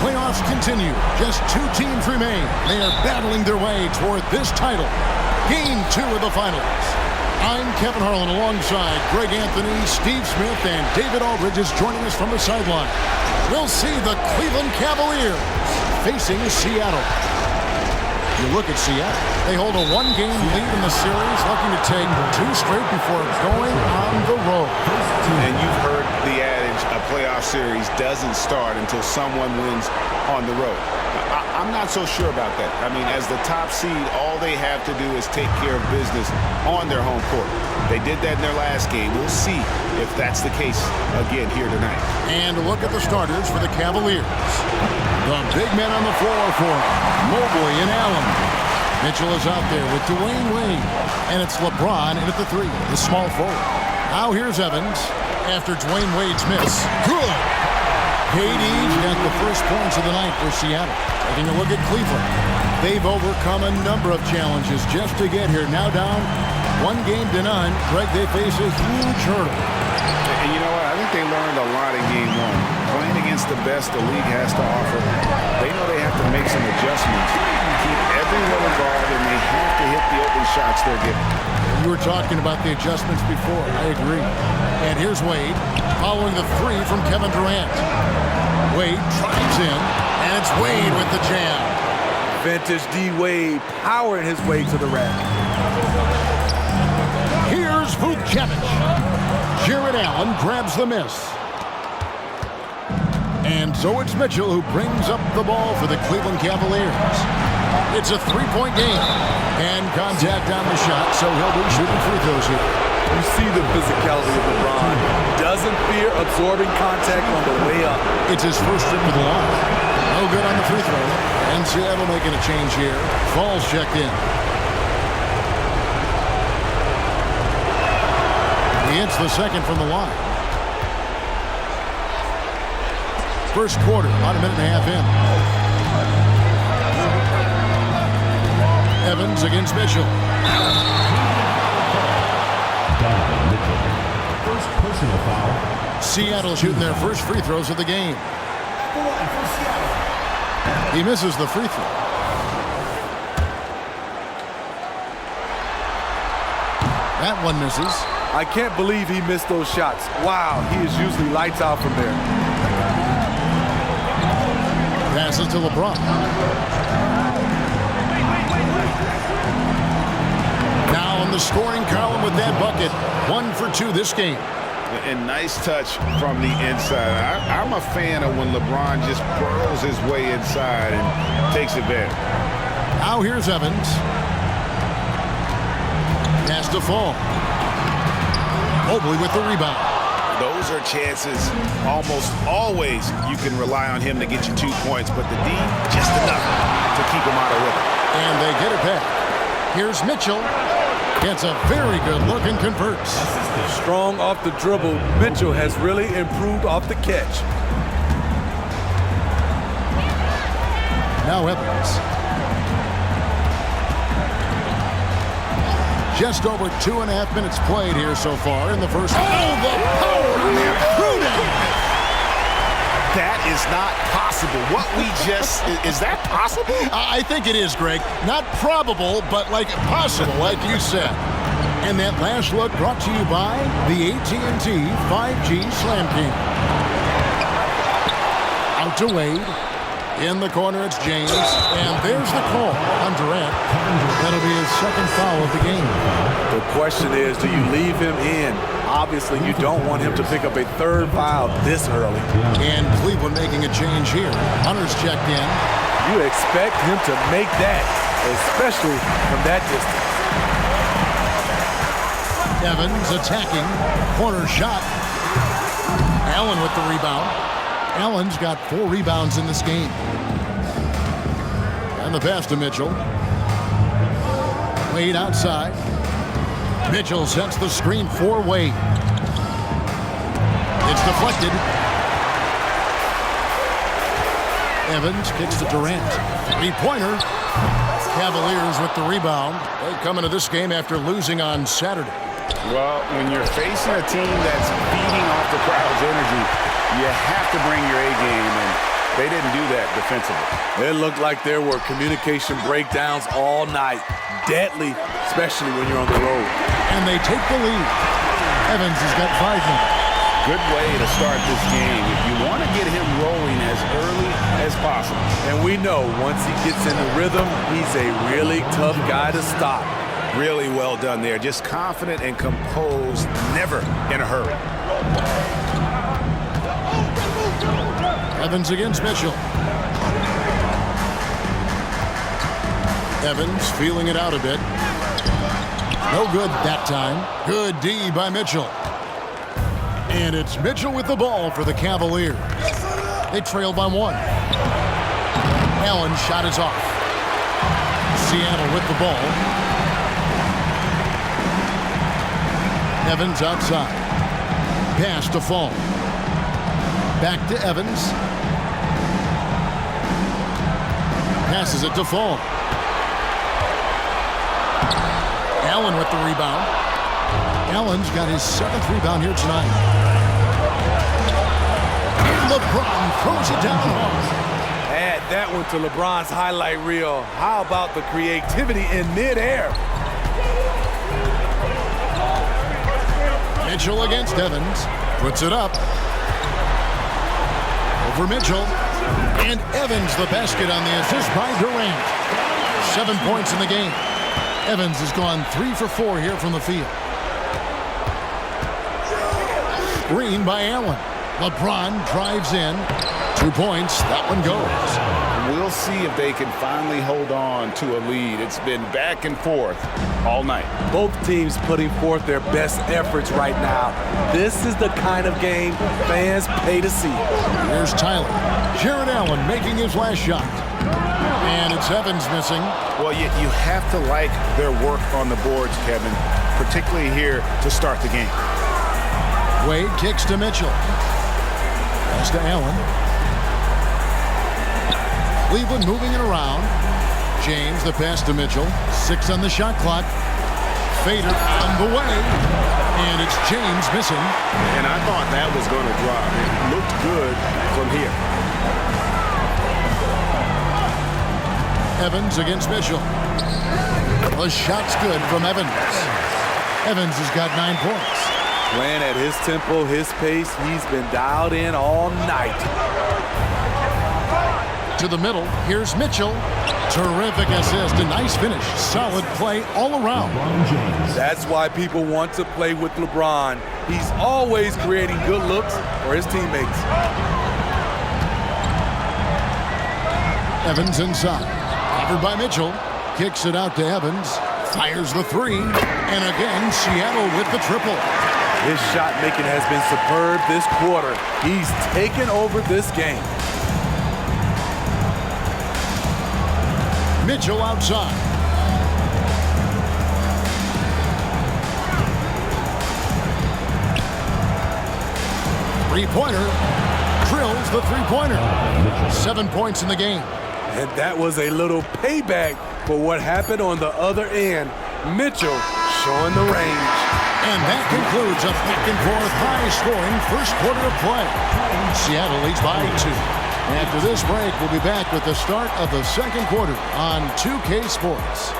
playoffs continue. Just 2 teams remain. They are battling their way toward this title. Game 2 of the finals. I'm Kevin Harlan alongside Greg Anthony, Steve Smith, and David Aldridge is joining us from the sideline. We'll see the Cleveland Cavaliers facing Seattle. You look at Seattle. They hold a 1-game lead in the series, looking to take 2 straight before going on the road. And you've heard the adage, a playoff series doesn't start until someone wins on the road. I'm not so sure about that. I mean, as the top seed, all they have to do is take care of business on their home court. They did that in their last game. We'll see if that's the case again here tonight. And look at the starters for the Cavaliers. The big men on the floor for Mobley and Allen. Mitchell is out there with Dwayne Wade. And it's LeBron in at the 3, the small forward. Now here's Evans after Dwayne Wade's miss. Good. KD's got the first points of the night for Seattle. Taking a look at Cleveland. They've overcome a number of challenges just to get here. Now down 1-0. Greg, they face a huge hurdle. And you know what? I think they learned a lot in game 1. Playing against the best the league has to offer, they know they have to make some adjustments, keep everyone involved, and they have to hit the open shots they're given. You were talking about the adjustments before. I agree. And here's Wade following the 3 from Kevin Durant. Wade drives in, and it's Wade with the jam. Vintage D. Wade powering his way to the rack. Here's Vucevic. Jared Allen grabs the miss. And so it's Mitchell who brings up the ball for the Cleveland Cavaliers. It's a 3-point game. And contact on the shot, so he'll be shooting free throws here. You see the physicality of LeBron. Doesn't fear absorbing contact on the way up. It's his first trip to the line. No good on the free throw. And Seattle making a change here. Falls checked in. He hits the second from the line. First quarter, about a minute and a half in. Evans against Mitchell. First personal foul. Seattle shooting their first free throws of the game. He misses the free throw. That one misses. I can't believe he missed those shots. Wow, he is usually lights out from there. Passes to LeBron. Now in the scoring column with that bucket. 1 for 2 this game. And nice touch from the inside. I'm a fan of when LeBron just burrows his way inside and takes advantage. Now here's Evans. Has to fall. Mobley with the rebound. Those are chances almost always you can rely on him to get you 2 points, but the D, just enough to keep him out of rhythm. And they get it back. Here's Mitchell. Gets a very good look and converts. Strong off the dribble. Mitchell has really improved off the catch. Now Evans. Just over 2.5 minutes played here so far in the first. Oh, the power on that Pruden! That is not possible. What we just, is that possible? I think it is, Greg. Not probable, but like possible, like you said. And that last look brought to you by the AT&T 5G Slam King. Out to Wade. In the corner, it's James. And there's the call on Durant. That'll be his second foul of the game. The question is, do you leave him in? Obviously, you don't want him to pick up a 3rd foul this early. And Cleveland making a change here. Hunter's checked in. You expect him to make that, especially from that distance. Evans attacking. Corner shot. Allen with the rebound. Allen's got 4 rebounds in this game. And the pass to Mitchell. Wade outside. Mitchell sets the screen for Wade. It's deflected. Evans kicks to Durant. 3-pointer. Cavaliers with the rebound. They come into this game after losing on Saturday. Well, when you're facing a team that's feeding off the crowd's energy, you have to bring your A game, and They didn't do that defensively. It looked like there were communication breakdowns all night. Deadly, especially when you're on the road. And they take the lead. Evans has got 5 minutes. Good way to start this game if you want to get him rolling as early as possible. And we know once he gets in the rhythm, he's a really tough guy to stop. Really well done there. Just confident and composed, never in a hurry. Evans against Mitchell. Evans feeling it out a bit. No good that time. Good D by Mitchell. And it's Mitchell with the ball for the Cavaliers. They trail by 1. Allen's shot is off. Seattle with the ball. Evans outside. Pass to Fall. Back to Evans. Passes it to Fall. Allen with the rebound. Allen's got his 7th rebound here tonight. And LeBron throws it down hard. Add that one to LeBron's highlight reel. How about the creativity in midair? Mitchell against Evans. Puts it up. Over Mitchell. And Evans the basket on the assist by Durant. 7 points in the game. Evans has gone 3 for 4 here from the field. Screen by Allen. LeBron drives in. 2 points. That one goes. We'll see if they can finally hold on to a lead. It's been back and forth all night. Both teams putting forth their best efforts right now. This is the kind of game fans pay to see. Here's Tyler. Jared Allen making his last shot. And it's Evans missing. Well, you have to like their work on the boards, Kevin, particularly here to start the game. Wade kicks to Mitchell. Pass to Allen. Cleveland moving it around. James the pass to Mitchell. 6 on the shot clock. Fader on the way. And it's James missing. And I thought that was going to drop. It looked good from here. Evans against Mitchell. The shot's good from Evans. Evans has got 9 points. Playing at his tempo, his pace, he's been dialed in all night. To the middle, here's Mitchell. Terrific assist, a nice finish. Solid play all around. That's why people want to play with LeBron. He's always creating good looks for his teammates. Evans inside. Covered by Mitchell. Kicks it out to Evans. Fires the 3. And again, Seattle with the triple. His shot making has been superb this quarter. He's taken over this game. Mitchell outside. Three-pointer. Drills the three-pointer. 7 points in the game. And that was a little payback for what happened on the other end. Mitchell showing the range. And that concludes a back-and-forth high-scoring first quarter of play. Seattle leads by 2. After this break, we'll be back with the start of the second quarter on 2K Sports.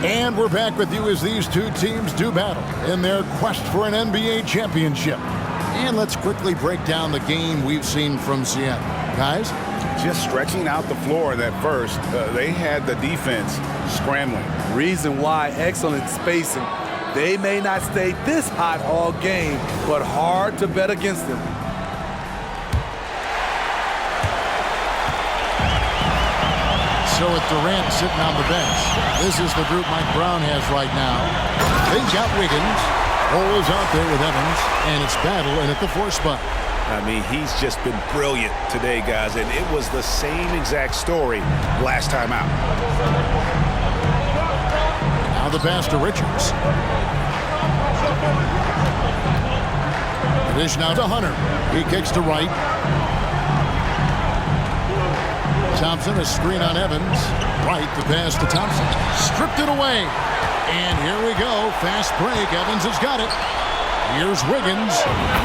And we're back with you as these two teams do battle in their quest for an NBA championship. And let's quickly break down the game we've seen from Seattle. Guys? Just stretching out the floor that first. They had the defense scrambling. Reason why, excellent spacing. They may not stay this hot all game, but hard to bet against them. So with Durant sitting on the bench, this is the group Mike Brown has right now. They've got Wiggins. Cole is out there with Evans, and it's battle in at the 4 spot. I mean, he's just been brilliant today, guys, and it was the same exact story last time out. Now the pass to Richards. Dish now to Hunter. He kicks to right. Thompson, a screen on Evans. Right, the pass to Thompson. Stripped it away. And here we go. Fast break. Evans has got it. Here's Wiggins.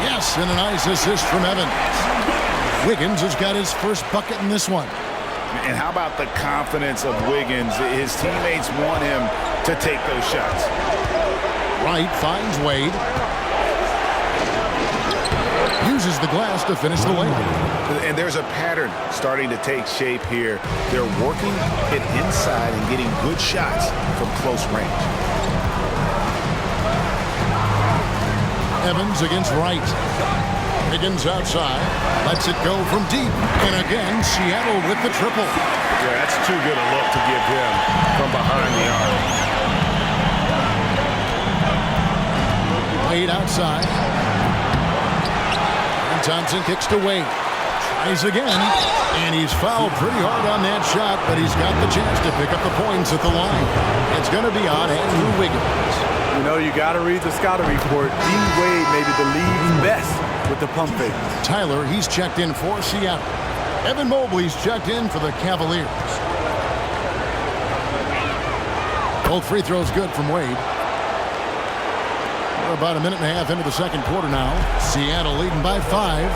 Yes, and a nice assist from Evans. Wiggins has got his first bucket in this one. And how about the confidence of Wiggins? His teammates want him to take those shots. Wright finds Wade. Uses the glass to finish the layup. And there's a pattern starting to take shape here. They're working it inside and getting good shots from close range. Evans against Wright. Higgins outside. Lets it go from deep. And again, Seattle with the triple. Yeah, that's too good a look to give him from behind the arc. Wade outside. Thompson kicks to Wade. Tries again. And he's fouled pretty hard on that shot, but he's got the chance to pick up the points at the line. It's going to be on Andrew Wiggins. You know, you got to read the scouting report. D. Wade may be the league's best with the pump fake. Tyler, he's checked in for Seattle. Evan Mobley's checked in for the Cavaliers. Both free throws good from Wade. We're about a minute and a half into the second quarter now. Seattle leading by 5.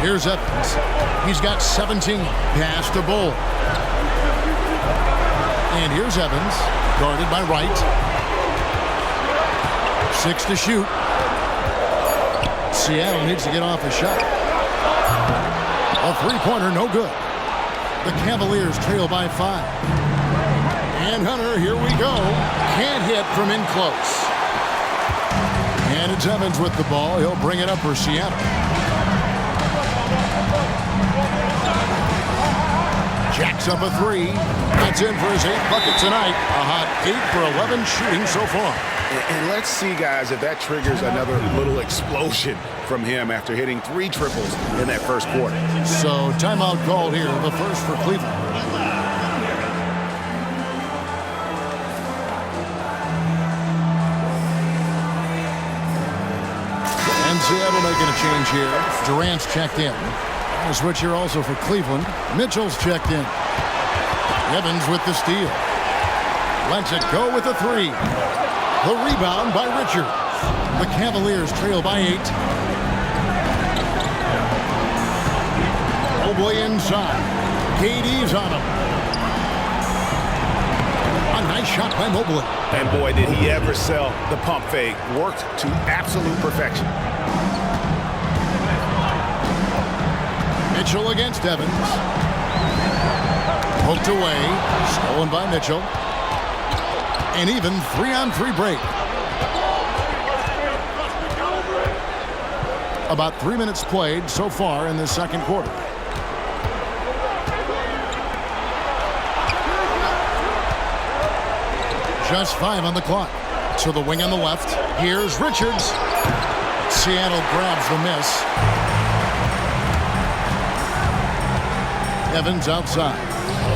Here's Evans. He's got 17. Pass to Bull. And here's Evans, guarded by Wright. 6 to shoot. Seattle needs to get off a shot. A three-pointer, no good. The Cavaliers trail by 5. And Hunter, here we go. Can't hit from in close. And it's Evans with the ball. He'll bring it up for Seattle. Jacks up a 3. That's in for his 8th bucket tonight. A hot 8 for 11 shooting so far. And let's see, guys, if that triggers another little explosion from him after hitting 3 triples in that first quarter. So timeout called here, the first for Cleveland. And Seattle making a change here. Durant's checked in. A switch here also for Cleveland. Mitchell's checked in. Evans with the steal. Lets it go with the 3. The rebound by Richards. The Cavaliers trail by 8. Mobley inside. KD's on him. A nice shot by Mobley. And boy, did he ever sell the pump fake. Worked to absolute perfection. Mitchell against Evans. Poked away. Stolen by Mitchell. And even 3-on-3 break. About 3 minutes played so far in the second quarter. Just 5 on the clock. So the wing on the left. Here's Richards. Seattle grabs the miss. Evans outside.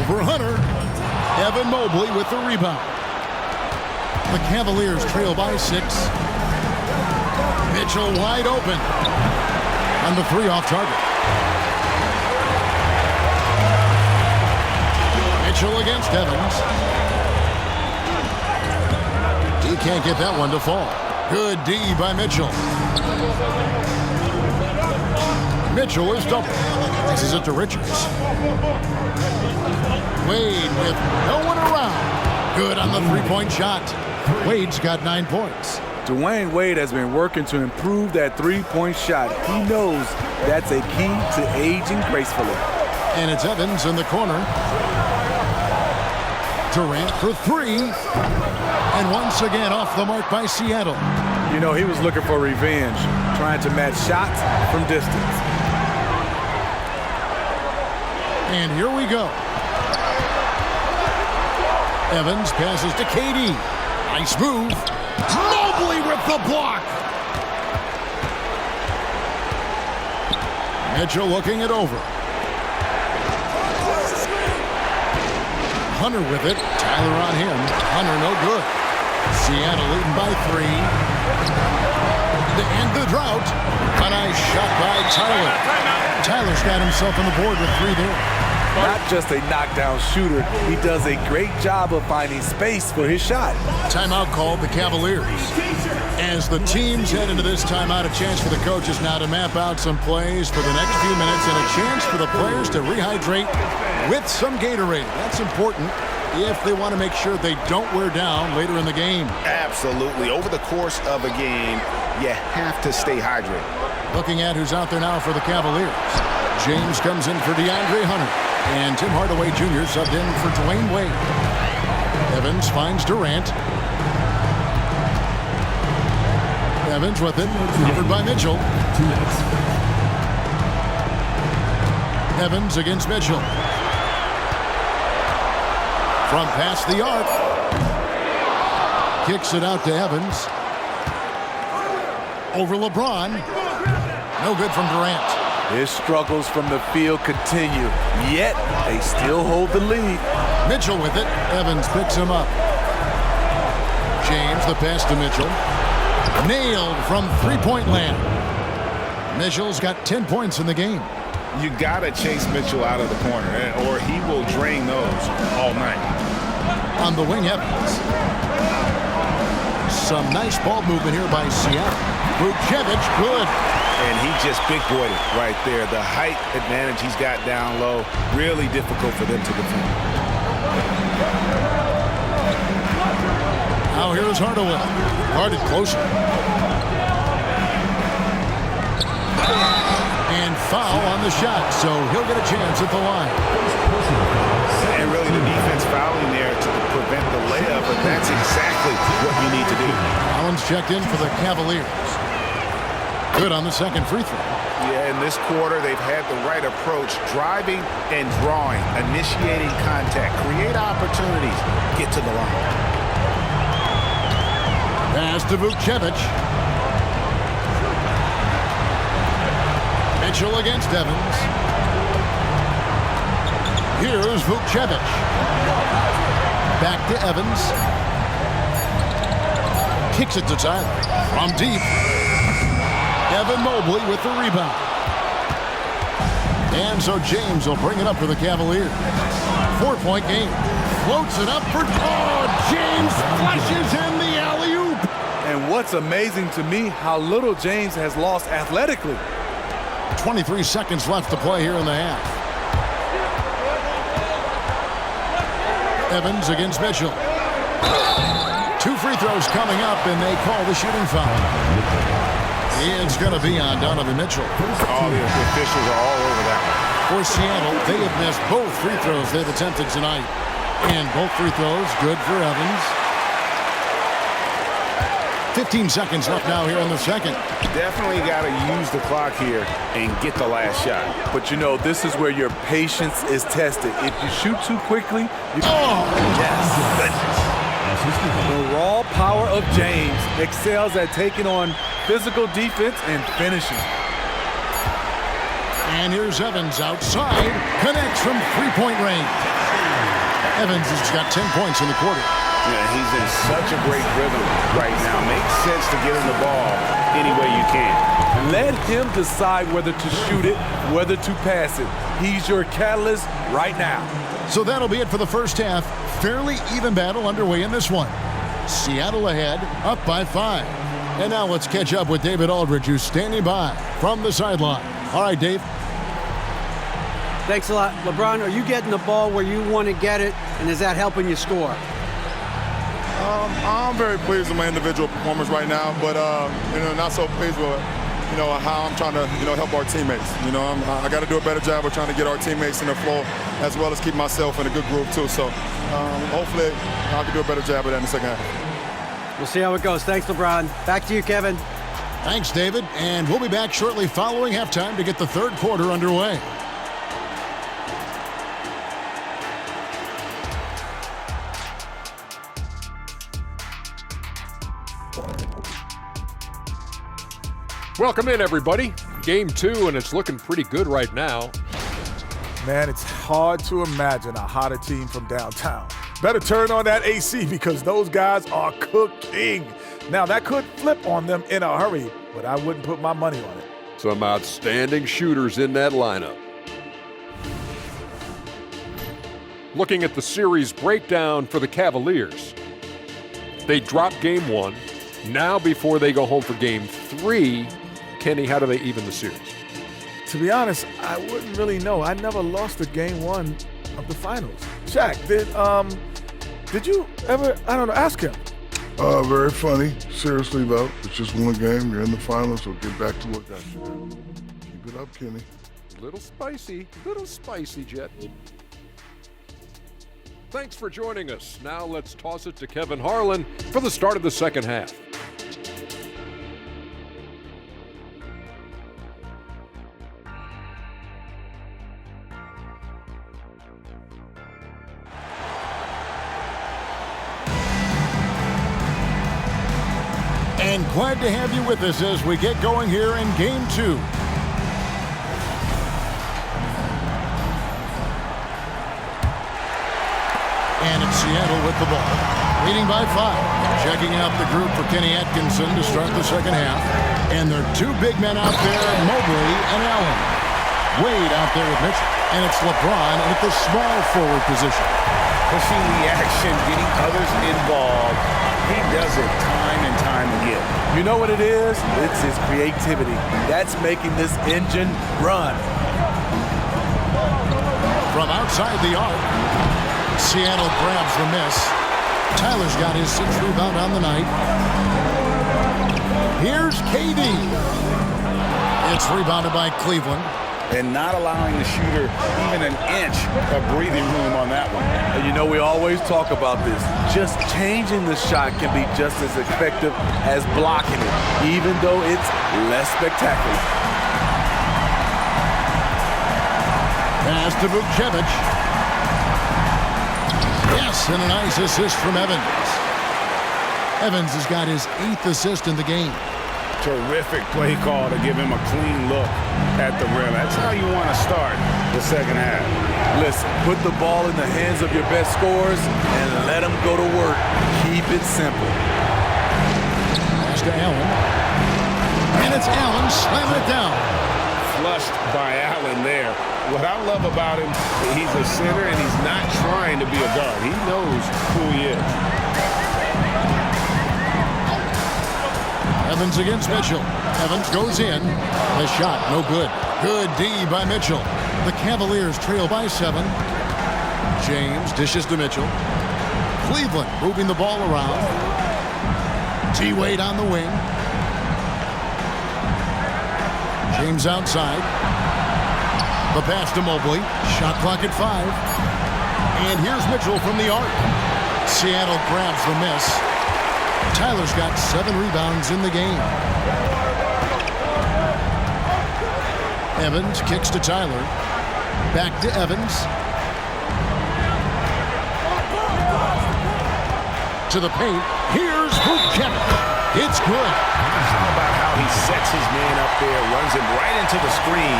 Over Hunter. Evan Mobley with the rebound. The Cavaliers trail by 6. Mitchell wide open. On the 3 off target. Mitchell against Evans. He can't get that one to fall. Good D by Mitchell. Mitchell is double. This is it to Richards. Wade with no one around. Good on the 3-point shot. Wade's got 9 points. Dwayne Wade has been working to improve that 3-point shot. He knows that's a key to aging gracefully. And it's Evans in the corner. Durant for 3. And once again off the mark by Seattle. You know, he was looking for revenge, trying to match shots from distance. And here we go. Evans passes to KD. Nice move. Mobley with the block. Mitchell looking it over. Hunter with it. Tyler on him. Hunter no good. Seattle leading by 3. To end the drought. A nice shot by Tyler. Tyler's got himself on the board with 3 there. Not just a knockdown shooter, he does a great job of finding space for his shot. Timeout called the Cavaliers. As the teams head into this timeout, a chance for the coaches now to map out some plays for the next few minutes and a chance for the players to rehydrate with some Gatorade. That's important if they want to make sure they don't wear down later in the game. Absolutely. Over the course of a game, you have to stay hydrated. Looking at who's out there now for the Cavaliers. James comes in for DeAndre Hunter. And Tim Hardaway Jr. subbed in for Dwayne Wade. Evans finds Durant. Evans with it. Covered by Mitchell. Evans against Mitchell. From past the arc. Kicks it out to Evans. Over LeBron. No good from Durant. His struggles from the field continue, yet they still hold the lead. Mitchell with it. Evans picks him up. James, the pass to Mitchell. Nailed from three-point land. Mitchell's got 10 points in the game. You got to chase Mitchell out of the corner, or he will drain those all night. On the wing, Evans. Some nice ball movement here by Seattle. Vucevic, good. And he just big-boyed it right there. The height advantage he's got down low, really difficult for them to defend. Now here's Hardaway. Guarded closer. And foul on the shot, so he'll get a chance at the line. And really the defense fouling there to prevent the layup, but that's exactly what you need to do. Allen's checked in for the Cavaliers. Good on the second free throw. Yeah, in this quarter, they've had the right approach, driving and drawing, initiating contact, create opportunities, get to the line. Pass to Vucevic. Mitchell against Evans. Here's Vucevic. Back to Evans. Kicks it to Tyler from deep. Evan Mobley with the rebound. And so James will bring it up for the Cavaliers. 4-point game. Floats it up for... Oh, James flashes in the alley-oop. And what's amazing to me, how little James has lost athletically. 23 seconds left to play here in the half. Evans against Mitchell. 2 free throws coming up, and they call the shooting foul. It's going to be on Donovan Mitchell. All the officials are all over that one. For Seattle, they have missed both free throws they've attempted tonight. And both free throws good for Evans. 15 seconds left now here in the second. Definitely got to use the clock here and get the last shot. But you know, this is where your patience is tested. If you shoot too quickly, you... Oh! Yes. The raw power of James excels at taking on physical defense and finishing. And here's Evans outside. Connects from three-point range. Evans has got 10 points in the quarter. Yeah, he's in such a great rhythm right now. Makes sense to get him the ball any way you can. Let him decide whether to shoot it, whether to pass it. He's your catalyst right now. So that'll be it for the first half. Fairly even battle underway in this one. Seattle ahead, up by 5. And now let's catch up with David Aldridge, who's standing by from the sideline. All right, Dave. Thanks a lot. LeBron, are you getting the ball where you want to get it, and is that helping you score? I'm very pleased with my individual performance right now, but not so pleased with how I'm trying to help our teammates. I got to do a better job of trying to get our teammates in the flow, as well as keep myself in a good groove too. So hopefully I can do a better job of that in the second half. We'll see how it goes. Thanks, LeBron. Back to you, Kevin. Thanks, David. And we'll be back shortly following halftime to get the third quarter underway. Welcome in, everybody. Game 2, and it's looking pretty good right now. Man, it's hard to imagine a hotter team from downtown. Better turn on that AC because those guys are cooking. Now, that could flip on them in a hurry, but I wouldn't put my money on it. Some outstanding shooters in that lineup. Looking at the series breakdown for the Cavaliers. They dropped Game 1. Now, before they go home for Game 3, Kenny, how do they even the series? To be honest, I wouldn't really know. I never lost a Game 1 of the finals. Shaq, did you ever, ask him? Very funny. Seriously, though, it's just one game. You're in the finals, so get back to what got you there. Keep it up, Kenny. Little spicy, Jet. Thanks for joining us. Now let's toss it to Kevin Harlan for the start of the second half. And glad to have you with us as we get going here in Game 2. And it's Seattle with the ball, leading by 5. Checking out the group for Kenny Atkinson to start the second half. And there are 2 big men out there, Mobley and Allen. Wade out there with Mitchell. And it's LeBron at the small forward position. Pushing the action, getting others involved. He does it time and time again. You know what it is? It's his creativity. That's making this engine run. From outside the arc, Seattle grabs the miss. Tyler's got his 6th rebound on the night. Here's KD. It's rebounded by Cleveland. And not allowing the shooter even an inch of breathing room on that one. And you know, we always talk about this. Just changing the shot can be just as effective as blocking it, even though it's less spectacular. Pass to Vukcevic. Yes, and a nice assist from Evans. Evans has got his 8th assist in the game. Terrific play call to give him a clean look at the rim. That's how you want to start the second half. Listen, put the ball in the hands of your best scorers and let them go to work. Keep it simple. Pass to Allen. And it's Allen slamming it down. Flushed by Allen there. What I love about him, he's a center and he's not trying to be a guard. He knows who he is. Evans against Mitchell. Evans goes in. The shot, no good. Good D by Mitchell. The Cavaliers trail by 7. James dishes to Mitchell. Cleveland moving the ball around. T-Wade on the wing. James outside. The pass to Mobley. Shot clock at 5. And here's Mitchell from the arc. Seattle grabs the miss. Tyler's got 7 rebounds in the game. Evans kicks to Tyler. Back to Evans. To the paint. Here's Vukcevic. It's good. How about how he sets his man up there, runs him right into the screen,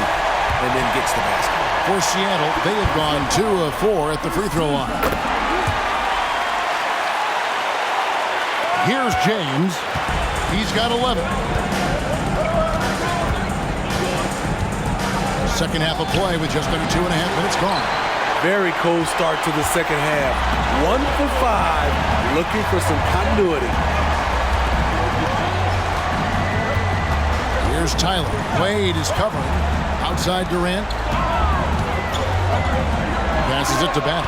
and then gets the basket. For Seattle, they have gone 2 of 4 at the free throw line. Here's James. He's got 11. Second half of play with just under 2.5 minutes gone. Very cold start to the second half. 1 for 5, looking for some continuity. Here's Tyler. Wade is covering. Outside Durant. Passes it to Bennett.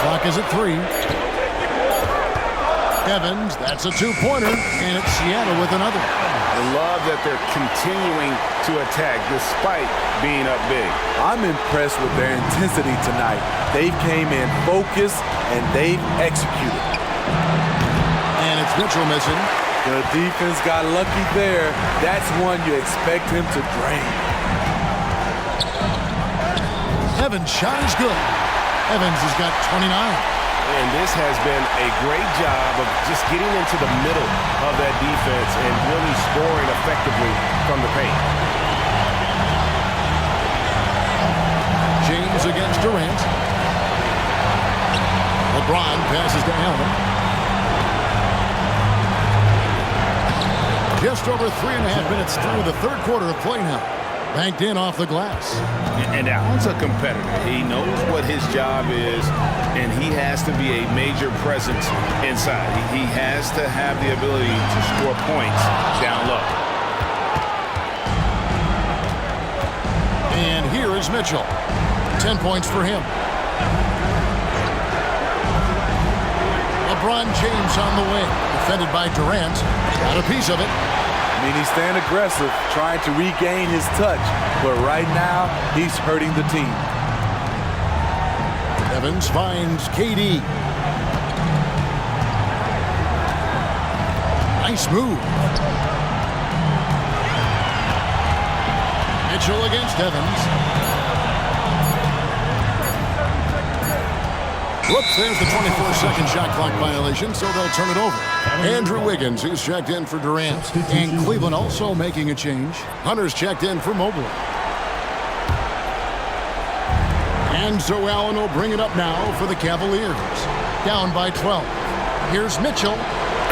Clock is at 3. Evans, that's a 2-pointer, and it's Seattle with another. I love that they're continuing to attack despite being up big. I'm impressed with their intensity tonight. They came in focused, and they've executed. And it's Mitchell missing. The defense got lucky there. That's one you expect him to drain. Evans' shot is good. Evans has got 29. And this has been a great job of just getting into the middle of that defense and really scoring effectively from the paint. James against Durant. LeBron passes to Allen. Just over 3.5 minutes through the third quarter of play now. Banked in off the glass. And Allen's a competitor. He knows what his job is, and he has to be a major presence inside. He has to have the ability to score points down low. And here is Mitchell. 10 points for him. LeBron James on the wing. Defended by Durant. Got a piece of it. I mean, he's staying aggressive, trying to regain his touch. But right now, he's hurting the team. Evans finds KD. Nice move. Mitchell against Evans. Whoops, there's the 24-second shot clock violation, so they'll turn it over. Andrew Wiggins, who's checked in for Durant. And Cleveland also making a change. Hunter's checked in for Mobley. And so Allen will bring it up now for the Cavaliers. Down by 12. Here's Mitchell.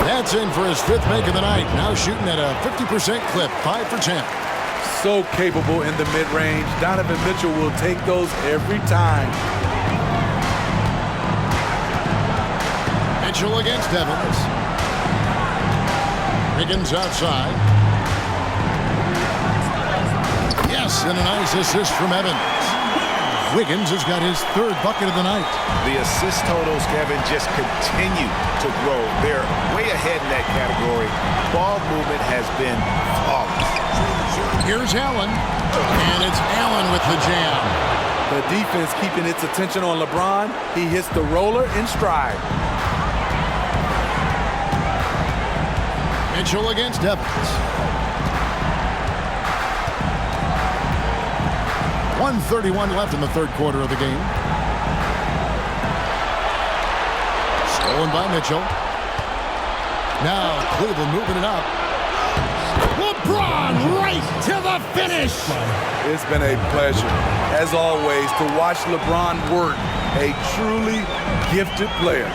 That's in for his 5th make of the night. Now shooting at a 50% clip, 5 for 10. So capable in the mid-range. Donovan Mitchell will take those every time. Mitchell against Evans. Wiggins outside. Yes, and a nice assist from Evans. Wiggins has got his 3rd bucket of the night. The assist totals, Kevin, just continue to grow. They're way ahead in that category. Ball movement has been flawless. Here's Allen, and it's Allen with the jam. The defense keeping its attention on LeBron. He hits the roller in stride. Mitchell against Evans. 1:31 left in the third quarter of the game. Stolen by Mitchell. Now Cleveland moving it up. LeBron right to the finish. It's been a pleasure, as always, to watch LeBron work. A truly gifted player.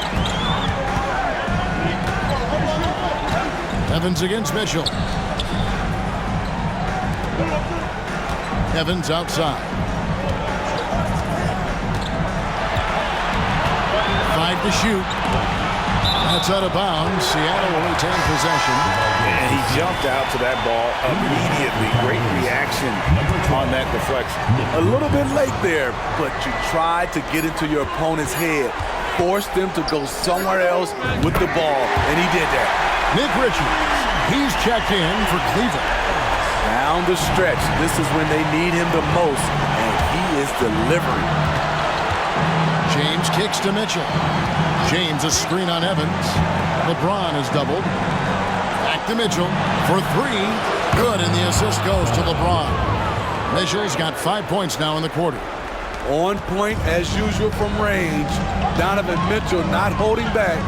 Evans against Mitchell. Evans outside. 5 to shoot. That's out of bounds. Seattle will retain possession. And he jumped out to that ball immediately. Great reaction on that deflection. A little bit late there, but you tried to get into your opponent's head. Force them to go somewhere else with the ball, and he did that. Nick Richards, he's checked in for Cleveland. Down the stretch, this is when they need him the most, and he is delivering. James kicks to Mitchell. James a screen on Evans. LeBron is doubled. Back to Mitchell for 3. Good, and the assist goes to LeBron. Mitchell's got 5 points now in the quarter. On point as usual from range. Donovan Mitchell not holding back.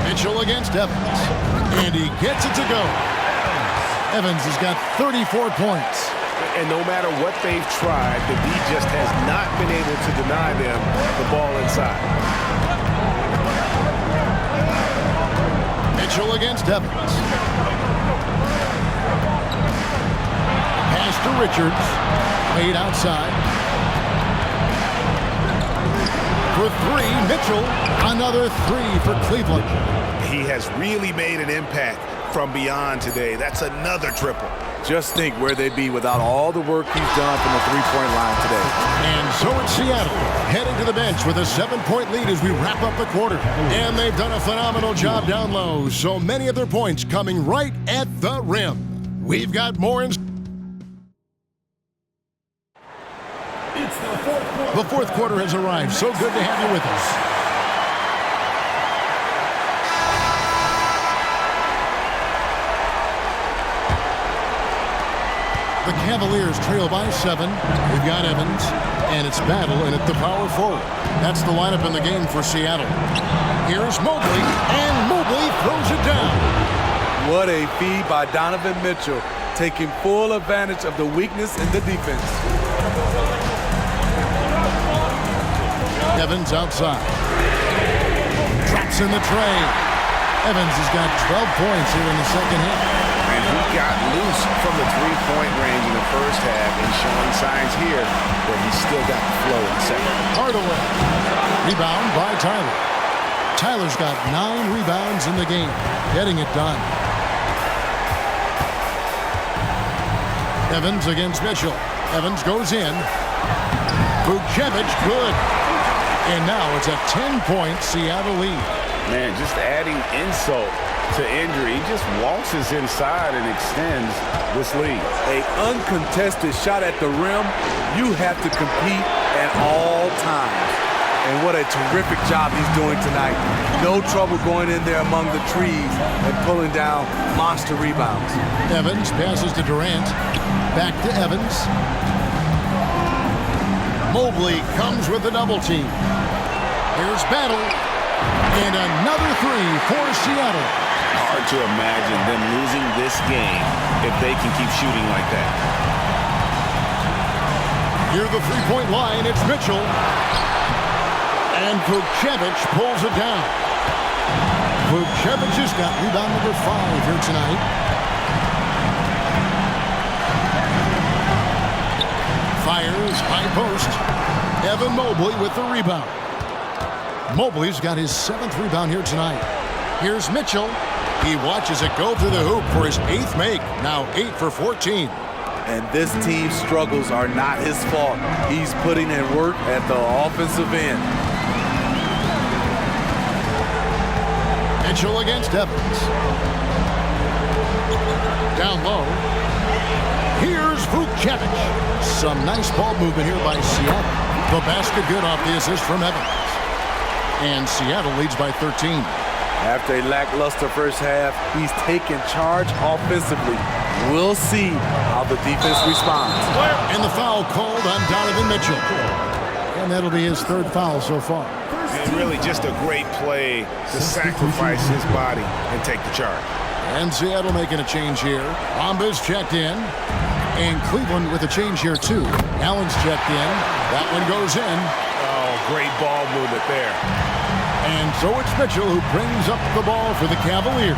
Mitchell against Evans. And he gets it to go. Evans has got 34 points. And no matter what they've tried, the D just has not been able to deny them the ball inside. Mitchell against Evans. Pass to Richards. Played outside. For 3, Mitchell. Another 3 for Cleveland. He has really made an impact from beyond today. That's another triple. Just think where they'd be without all the work he's done from the three-point line today. And so it's Seattle heading to the bench with a 7-point lead as we wrap up the quarter. And they've done a phenomenal job down low. So many of their points coming right at the rim. We've got more in. The fourth quarter has arrived. So good to have you with us. The Cavaliers trail by 7. They've got Evans, and it's Battle in at the power forward. That's the lineup in the game for Seattle. Here's Mobley, and Mobley throws it down. What a feed by Donovan Mitchell, taking full advantage of the weakness in the defense. Evans outside. Drops in the tray. Evans has got 12 points here in the second half. And he got loose from the three-point range in the first half and showing signs here that he's still got the flow in the second. Hardaway. Rebound by Tyler. Tyler's got 9 rebounds in the game, getting it done. Evans against Mitchell. Evans goes in. Vucevic, good. And now it's a 10-point Seattle lead. Man, just adding insult to injury. He just waltzes inside and extends this lead. An uncontested shot at the rim, you have to compete at all times. And what a terrific job he's doing tonight. No trouble going in there among the trees and pulling down monster rebounds. Evans passes to Durant. Back to Evans. Mobley comes with a double team. Here's Battle. And another 3 for Seattle. Hard to imagine them losing this game if they can keep shooting like that. Near the three-point line, it's Mitchell. And Vucevic pulls it down. Vucevic has got rebound number 5 here tonight. Fires high post. Evan Mobley with the rebound. Mobley's got his 7th rebound here tonight. Here's Mitchell. He watches it go through the hoop for his 8th make. Now 8 for 14. And this team's struggles are not his fault. He's putting in work at the offensive end. Mitchell against Evans. Down low. Here's Vucevic. Some nice ball movement here by Seattle. The basket good off the assist from Evans. And Seattle leads by 13. After a lackluster first half, he's taken charge offensively. We'll see how the defense responds. And the foul called on Donovan Mitchell. And that'll be his 3rd foul so far. And really just a great play to sacrifice his body and take the charge. And Seattle making a change here. Amba's checked in. And Cleveland with a change here too. Allen's checked in. That one goes in. Oh, great ball movement there. And so it's Mitchell who brings up the ball for the Cavaliers.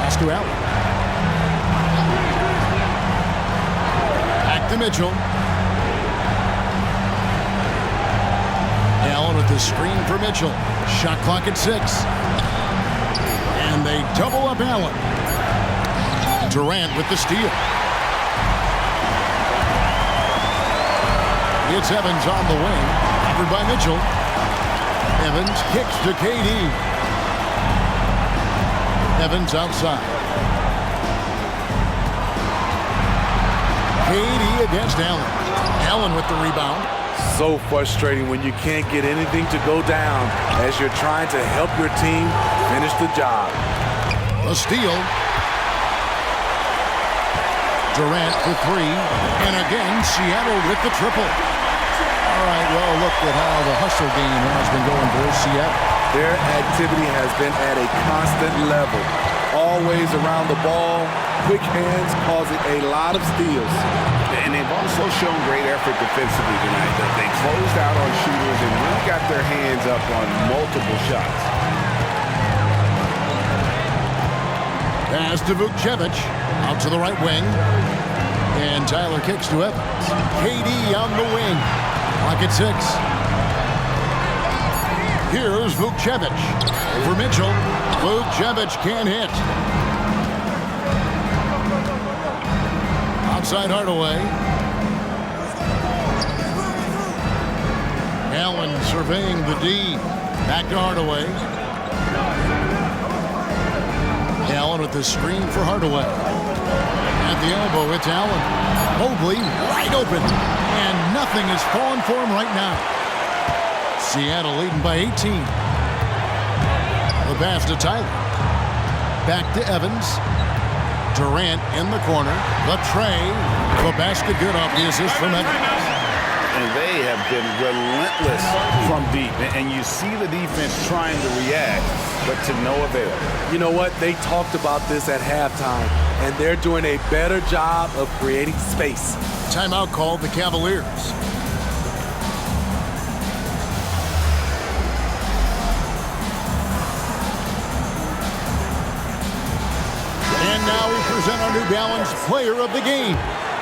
Pass to Allen. Back to Mitchell. Allen with the screen for Mitchell. Shot clock at 6. And they double up Allen. Durant with the steal. It's Evans on the wing. Covered by Mitchell. Evans kicks to KD. Evans outside. KD against Allen. Allen with the rebound. So frustrating when you can't get anything to go down as you're trying to help your team finish the job. A steal. Durant for 3. And again, Seattle with the triple. All right, well, look at how the hustle game has been going for Seattle. Their activity has been at a constant level. Always around the ball, quick hands causing a lot of steals. And they've also shown great effort defensively tonight. They closed out on shooters and really got their hands up on multiple shots. Pass to Vucevic. Out to the right wing. And Tyler kicks to Evans. KD on the wing. Clock at 6. Here's Vucevic. Over Mitchell. Vucevic can't hit. Outside Hardaway. Allen surveying the D. Back to Hardaway. Allen with the screen for Hardaway. At the elbow, it's Allen. Mobley wide open. And nothing is falling for him right now. Seattle leading by 18. The pass to Tyler. Back to Evans. Durant in the corner. The tray. The basket good off the assist from Evans. And they have been relentless from deep. And you see the defense trying to react, but to no avail. You know what? They talked about this at halftime, and they're doing a better job of creating space. Timeout called the Cavaliers. And now we present our New Balance Player of the Game.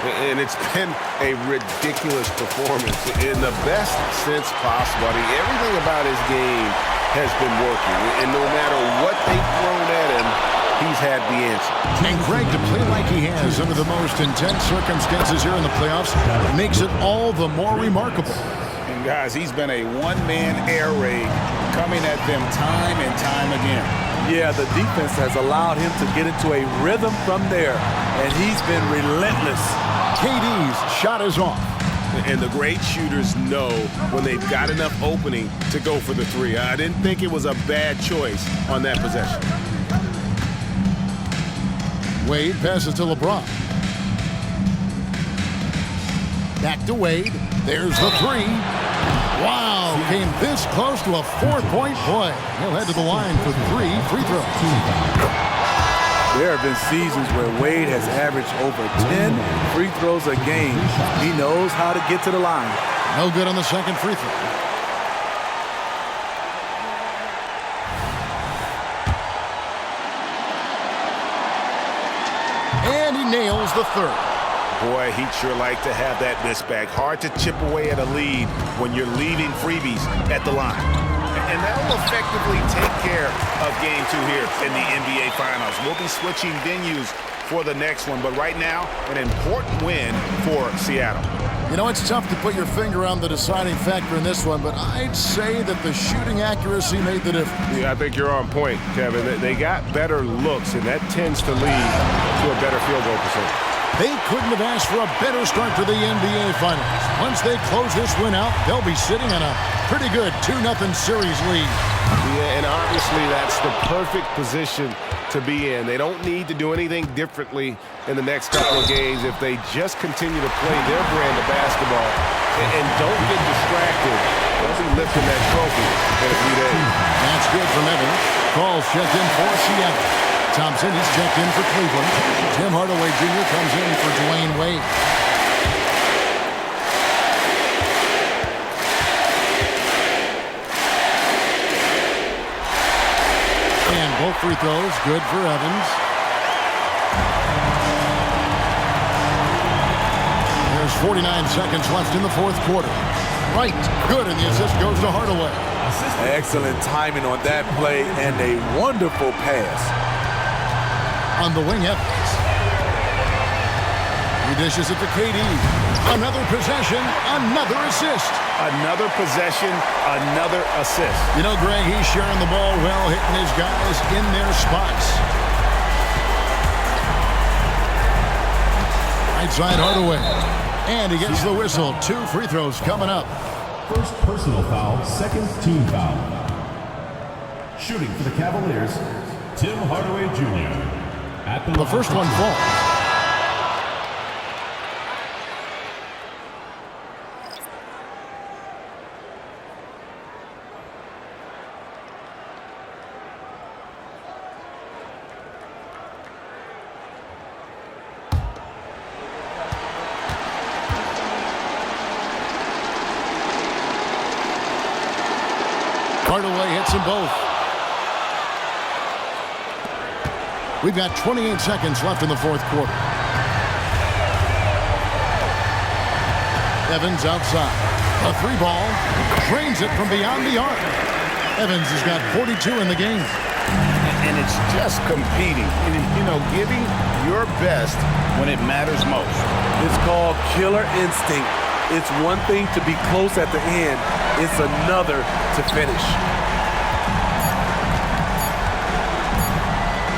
And it's been a ridiculous performance in the best sense possible. I mean, everything about his game has been working. And no matter what they've thrown at him, he's had the answer. And Greg, to play like he has under the most intense circumstances here in the playoffs makes it all the more remarkable. And guys, he's been a one-man air raid coming at them time and time again. Yeah, the defense has allowed him to get into a rhythm from there, and he's been relentless. KD's shot is off. And the great shooters know when they've got enough opening to go for the three. I didn't think it was a bad choice on that possession. Wade passes to LeBron. Back to Wade. There's the three. Wow, came this close to a 4-point play. He'll head to the line for 3 free throws. There have been seasons where Wade has averaged over 10 free throws a game. He knows how to get to the line. No good on the second free throw. And he nails the third. Boy, he'd sure like to have that miss back. Hard to chip away at a lead when you're leaving freebies at the line. And that will effectively take care of Game 2 here in the NBA Finals. We'll be switching venues for the next one, but right now, an important win for Seattle. You know, it's tough to put your finger on the deciding factor in this one, but I'd say that the shooting accuracy made the difference. Yeah, I think you're on point, Kevin. They got better looks, and that tends to lead to a better field goal percentage. They couldn't have asked for a better start to the NBA Finals. Once they close this win out, they'll be sitting on a pretty good 2-0 series lead. Yeah, and obviously that's the perfect position to be in. They don't need to do anything differently in the next couple of games if they just continue to play their brand of basketball and don't get distracted. They'll be lifting that trophy in a few days. That's good from Evans. Calls checked in for Seattle. Thompson is checked in for Cleveland. Tim Hardaway Jr. comes in for Dwayne Wade. And both free throws good for Evans. There's 49 seconds left in the fourth quarter. Right, good, and the assist goes to Hardaway. Excellent timing on that play and a wonderful pass. On the wing, Evans. He dishes it to KD. Another possession, another assist. Another possession, another assist. You know, Greg, he's sharing the ball well, hitting his guys in their spots. Right side Hardaway. And he gets the whistle. 2 free throws coming up. First personal foul, second team foul. Shooting for the Cavaliers, Tim Hardaway Jr. The first one falls. Hardaway hits them both. We've got 28 seconds left in the fourth quarter. Evans outside. A 3-ball. Drains it from beyond the arc. Evans has got 42 in the game. And it's just competing. You know, giving your best when it matters most. It's called killer instinct. It's one thing to be close at the end. It's another to finish.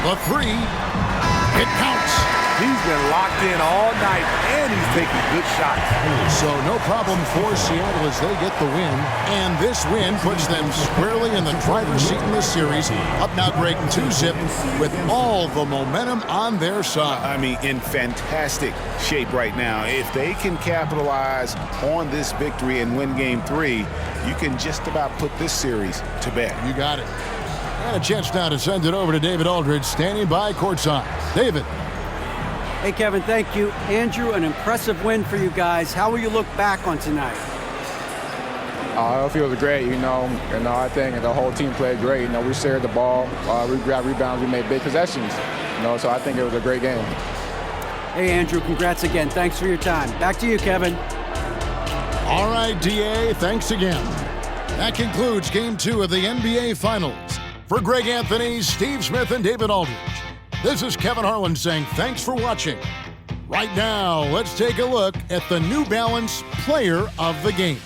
The 3. It counts. He's been locked in all night, and he's taking good shots. So no problem for Seattle as they get the win. And this win puts them squarely in the driver's seat in this series. Up now, Greg, 2-zip with all the momentum on their side. I mean, in fantastic shape right now. If they can capitalize on this victory and win Game 3, you can just about put this series to bed. You got it. And a chance now to send it over to David Aldridge, standing by courtside. David. Hey, Kevin, thank you. Andrew, an impressive win for you guys. How will you look back on tonight? It feels great, I think the whole team played great. We shared the ball, we grabbed rebounds, we made big possessions. So I think it was a great game. Hey, Andrew, congrats again. Thanks for your time. Back to you, Kevin. All right, DA, thanks again. That concludes Game 2 of the NBA Finals. For Greg Anthony, Steve Smith, and David Aldridge, this is Kevin Harlan saying thanks for watching. Right now, let's take a look at the New Balance Player of the Game.